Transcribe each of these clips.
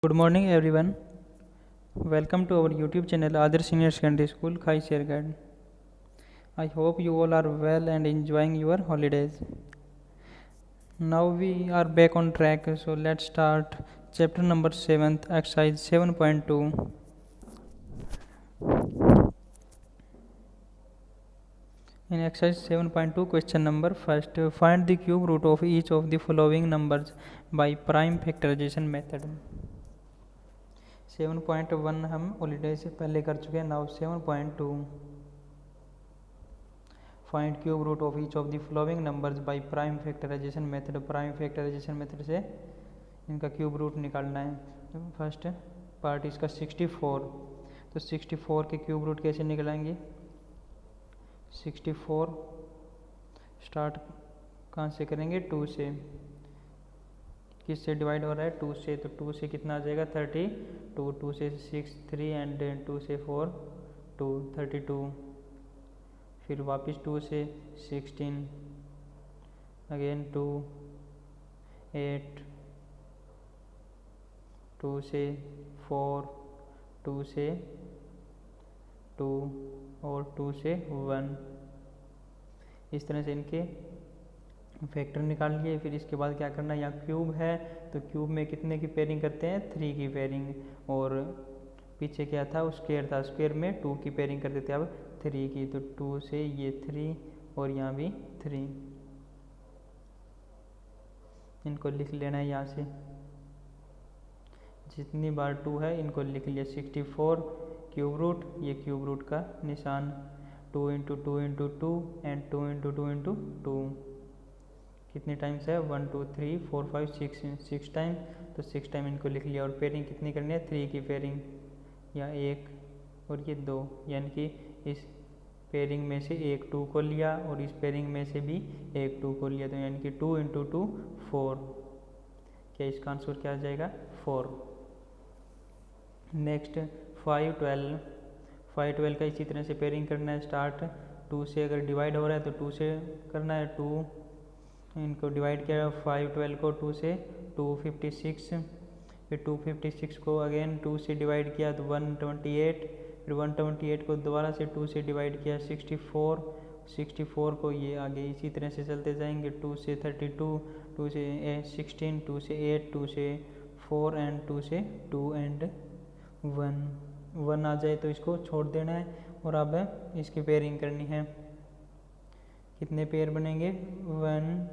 Good morning, everyone. Welcome to our YouTube channel Adarsh Senior Secondary School, Khai Shergad. I hope you all are well and enjoying your holidays. Now we are back on track, so let's start chapter number 7th, exercise 7.2. In exercise 7.2, question number first, find the cube root of each of the following numbers by prime factorization method. 7.1 हम holiday से पहले कर चुके हैं. Now 7.2, find cube root of each of the following numbers by prime factorisation method. Prime factorisation method से इनका cube root निकालना है. फर्स्ट पार्ट इसका 64, तो 64 के क्यूब रूट कैसे निकालेंगे. 64 स्टार्ट कहाँ से करेंगे, 2 से. किससे डिवाइड हो रहा है, 2 से, तो 2 से कितना आ जाएगा 32. 2 से 6 3 एंड 2 से 4 2 32. फिर वापस 2 से 16, अगेन 2 8, 2 से 4 2 से 2 और 2 से 1. इस तरह से इनके फैक्टर निकाल लिए. फिर इसके बाद क्या करना है, यहाँ क्यूब है तो क्यूब में कितने की पेयरिंग करते हैं, 3 की पेयरिंग. और पीछे क्या था, स्क्वायर था, स्क्वायर में 2 की पेयरिंग करते थे, अब 3 की. तो 2 से ये 3 और यहाँ भी 3. इनको लिख लेना है यहाँ से, जितनी बार 2 है इनको लिख लिया. 64 क्यूब रूट, ये क्यूब रूट का निशान, 2 into 2 into 2 and 2 into 2 into 2. कितने टाइम्स है, 1 2 3 4 5 6 टाइम. तो 6 टाइम इनको लिख लिया. और पेयरिंग कितनी करनी है, 3 की पेयरिंग, या 1 और ये 2. यानी कि इस पेयरिंग में से एक 2 को लिया और इस पेयरिंग में से भी एक 2 को लिया. तो यानी कि 2 इंटू 2 4. क्या इसका आंसर क्या आ जाएगा, 4. नेक्स्ट 5 12. 5 12 का इसी तरह से पेयरिंग करना है. स्टार्ट 2 से अगर डिवाइड हो रहा है तो 2 से करना है. 2 इनको डिवाइड किया 5 12 को 2 से, 256. फिर 256 को अगेन 2 से डिवाइड किया तो 128. फिर 128 को दोबारा से 2 से डिवाइड किया 64. 64 को ये आगे इसी तरह से चलते जाएंगे. 2 से 32, 2 से 16, 2 से 8, 2 से 4 एंड 2 से 2 एंड 1 आ जाए तो इसको छोड़ देना है. और अब इसकी पेयरिंग करनी है. कितने पेयर बनेंगे, 1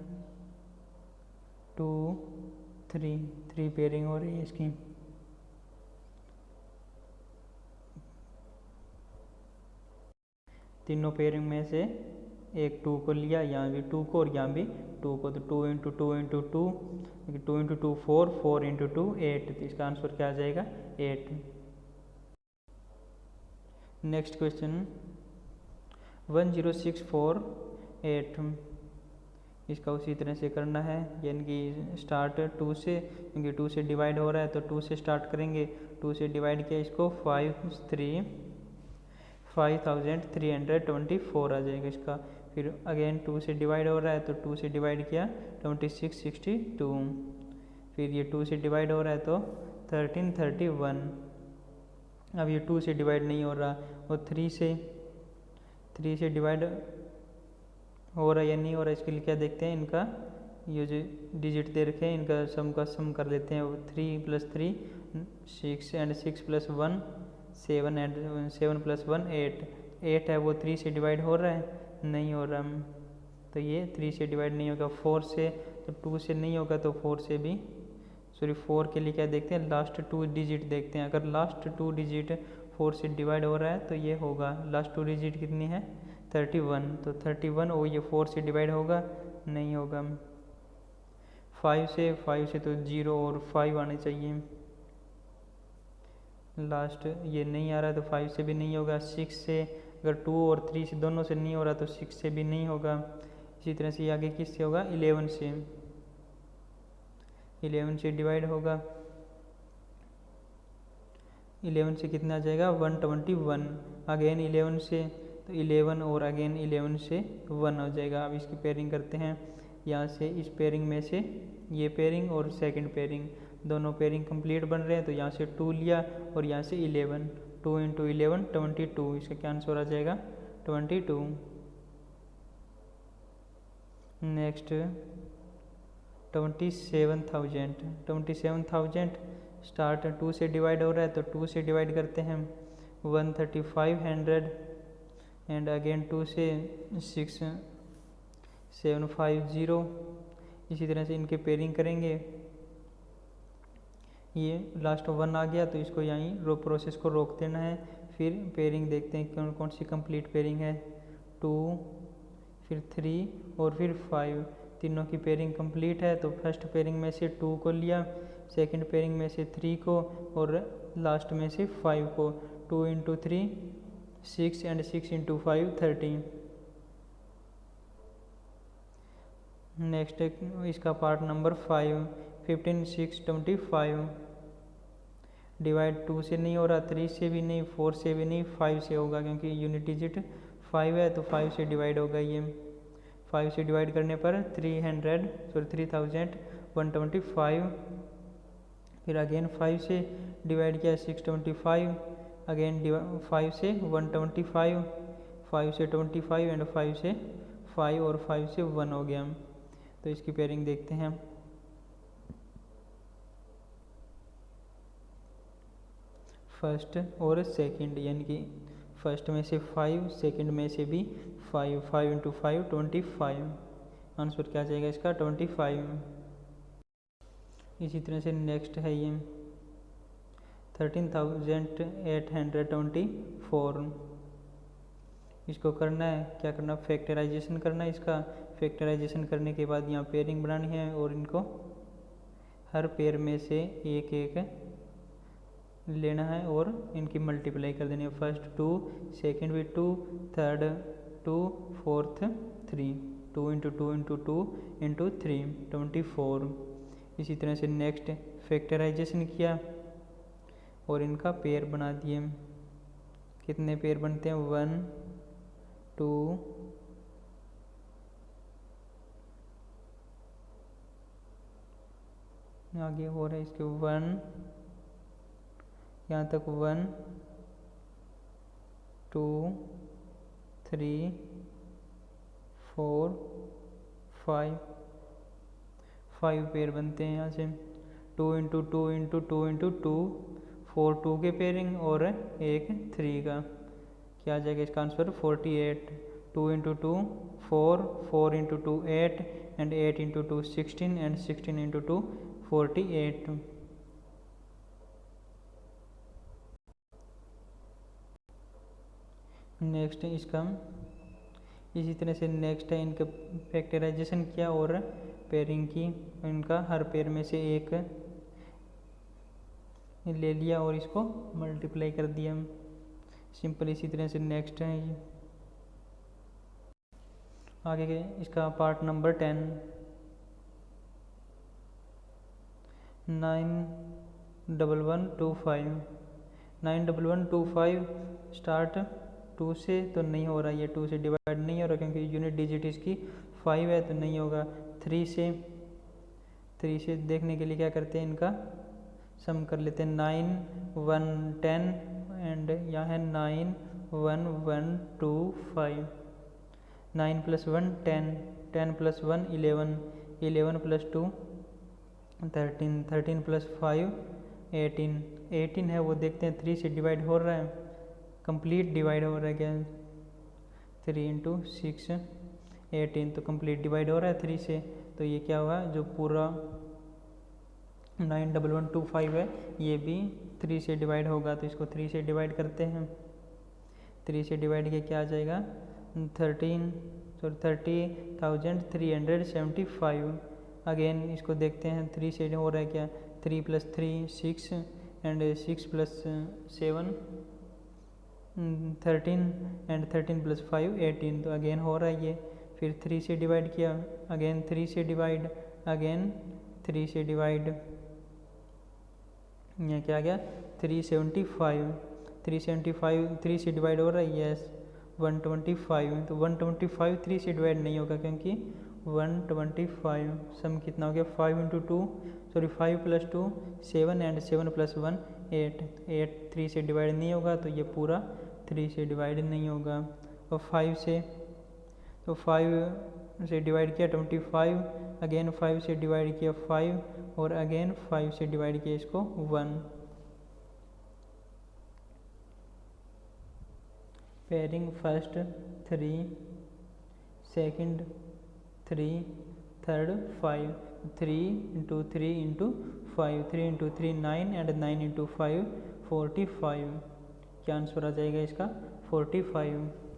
2 3 पेयरिंग हो रही है इसकी. तीनों पेयरिंग में से एक 2 को लिया, यहाँ भी 2 को और यहाँ भी 2 को. तो 2 इंटू 2 इंटू 2, 2 इंटू 2 4, 4 इंटू 2 8. तो इसका आंसर क्या आ जाएगा, 8. Next question 10648. इसका उसी तरह से करना है. यानी कि स्टार्ट 2 से, क्योंकि 2 से डिवाइड हो रहा है तो 2 से स्टार्ट करेंगे. 2 से डिवाइड किया इसको 5324 आ जाएगा इसका. फिर अगेन 2 से डिवाइड हो रहा है तो 2 से डिवाइड किया 2662. फिर ये 2 से डिवाइड हो रहा है तो 1331. अब ये 2 से डिवाइड नहीं हो रहा, और 3 से डिवाइड हो रहा है या नहीं हो रहा. इसके लिए क्या देखते हैं, इनका ये जो डिजिट दे रखे हैं इनका सम का सम कर लेते हैं. 3 + 3 6 एंड 6 + 1 7 एंड 7 + 1 8. 8 है वो 3 से डिवाइड हो रहा है, नहीं हो रहा. तो ये 3 से डिवाइड नहीं होगा. 4 से, तो 2 से नहीं होगा तो 4 से भी, 4 के लिए क्या देखते हैं, लास्ट 2 डिजिट देखते हैं. अगर लास्ट 2 डिजिट 4 से डिवाइड हो रहा है तो ये होगा. लास्ट 2 डिजिट कितनी है, 31. तो 31 और ये 4 से डिवाइड होगा, नहीं होगा. 5 से तो 0 और 5 आने चाहिए. लास्ट ये नहीं आ रहा है तो 5 से भी नहीं होगा. 6 से, अगर 2 और 3 से दोनों से नहीं हो रहा तो 6 से भी नहीं होगा. इसी तरह से आगे किससे होगा, 11 से. 11 से डिवाइड होगा, 11 से कितना आ जाएगा, 121. अगेन 11 से, तो 11 और अगेन 11 से 1 हो जाएगा. अब इसकी पेयरिंग करते हैं. यहाँ से इस पेयरिंग में से ये पेयरिंग और सेकंड पेयरिंग, दोनों पेयरिंग कंप्लीट बन रहे हैं, तो यहाँ से 2 लिया और यहाँ से 11, 2 इंटू 11 22, इसका क्या आंसर आ जाएगा 22। नेक्स्ट 27,000 स्टार्ट 2 से डिवाइड हो रहा है, तो 2 से डिवाइड करते हैं 13500 एंड अगेन 2 से 6750। इसी तरह से इनके पेयरिंग करेंगे। ये लास्ट 1 आ गया तो इसको यहीं प्रोसेस को रोक देना है। फिर पेयरिंग देखते हैं कौन कौन सी कंप्लीट पेयरिंग है। 2 फिर 3 और फिर 5, तीनों की पेयरिंग कंप्लीट है। तो फर्स्ट पेयरिंग में से 2 को लिया, सेकंड पेयरिंग में से 3 को और लास्ट में से 5 को। 2 इंटू 3 6 एंड 6 इंटू 5 13। नेक्स्ट इसका पार्ट नंबर 5, 15 6 25। डिवाइड 2 से नहीं हो रहा, 3 से भी नहीं, 4 से भी नहीं, 5 से होगा क्योंकि यूनिट डिजिट 5 है तो 5 से डिवाइड होगा। ये 5 से डिवाइड करने पर 3125। फिर अगेन 5 से डिवाइड किया 625, अगेन 5 से 125, 5 से 25 एंड 5 से 5 और 5 से 1 हो गया। तो इसकी पेयरिंग देखते हैं। फर्स्ट और सेकंड, यानी कि फर्स्ट में से 5, सेकंड में से भी 5, 5 इंटू 5 25। आंसर क्या आ जाएगा इसका 25। इसी तरह से नेक्स्ट है ये 13,824। इसको करना है, क्या करना, फैक्टराइजेशन करना है इसका। फैक्टराइजेशन करने के बाद यहाँ पेयरिंग बनानी है और इनको हर पेयर में से एक एक लेना है और इनकी मल्टीप्लाई कर देनी है। फर्स्ट 2, सेकंड भी 2, third 2, fourth 3, 2 into 2 into 2 into 3 24। इसी तरह से नेक्स्ट फैक्टराइजेशन किया और इनका पेयर बना दिए। कितने पेयर बनते हैं 1 2 आगे हो रहा है इसके 1 यहाँ तक 1 2 3 4 5 पेयर बनते हैं यहाँ से। 2 इंटू 2 इंटू 2 इंटू 2 4 2 के पेयरिंग और एक 3 का, क्या आ जाएगा इसका answer 48। 2 into 2 4, 4 into 2 8 and 8 into 2 16 and 16 into 2 48। Next इसका इसी तरह से नेक्स्ट है इनका फैक्टराइजेशन किया और पेयरिंग की। इनका हर पेयर में से एक ले लिया और इसको मल्टीप्लाई कर दिया सिंपल। इसी तरह से नेक्स्ट है ये आगे के इसका पार्ट नंबर 10 91125। 91125 स्टार्ट 2 से तो नहीं हो रहा, ये 2 से डिवाइड नहीं हो रहा क्योंकि यूनिट डिजिट इसकी 5 है तो नहीं होगा। 3 से देखने के लिए क्या करते हैं, इनका सम कर लेते हैं। 9 1 10 एंड यहाँ है 9 1 1 2 5। 9 प्लस 1 10, 10 प्लस 1 11, 11 प्लस 2 13, 13 प्लस 5 18, 18 है वो देखते हैं 3 से डिवाइड हो रहा है, कंप्लीट डिवाइड हो रहा है क्या। 3 इंटू 6 18, तो कंप्लीट डिवाइड हो रहा है 3 से। तो ये क्या हुआ, जो पूरा 91125 है ये भी 3 से डिवाइड होगा। तो इसको 3 से डिवाइड करते हैं। 3 से डिवाइड किया क्या आ जाएगा 30,375। अगेन इसको देखते हैं 3 से हो रहा है क्या, 3 plus 3 6 and 6 plus 7 13 and 13 plus 5 18। तो अगेन हो रहा है ये। फिर 3 से डिवाइड किया, अगेन 3 से डिवाइड, अगेन 3 से डिवाइड, यहाँ क्या आ गया 375। 375 3 से डिवाइड हो रहा है, यस 125। तो 125 3 से डिवाइड नहीं होगा क्योंकि 125। सम कितना हो गया 5 into 2 sorry 5 plus 2 7 and 7 plus 1 8। 8 3 से डिवाइड नहीं होगा तो ये पूरा 3 से डिवाइड नहीं होगा। और 5 से तो 5 से डिवाइड किया 25, अगेन 5 से डिवाइड किया 5 और अगेन 5 से डिवाइड किया इसको 1। Pairing first 3, second 3, third 5। 3 into 3 into 5, 3 into 3 9 and 9 into 5 45। क्या आंसर आ जाएगा इसका 45।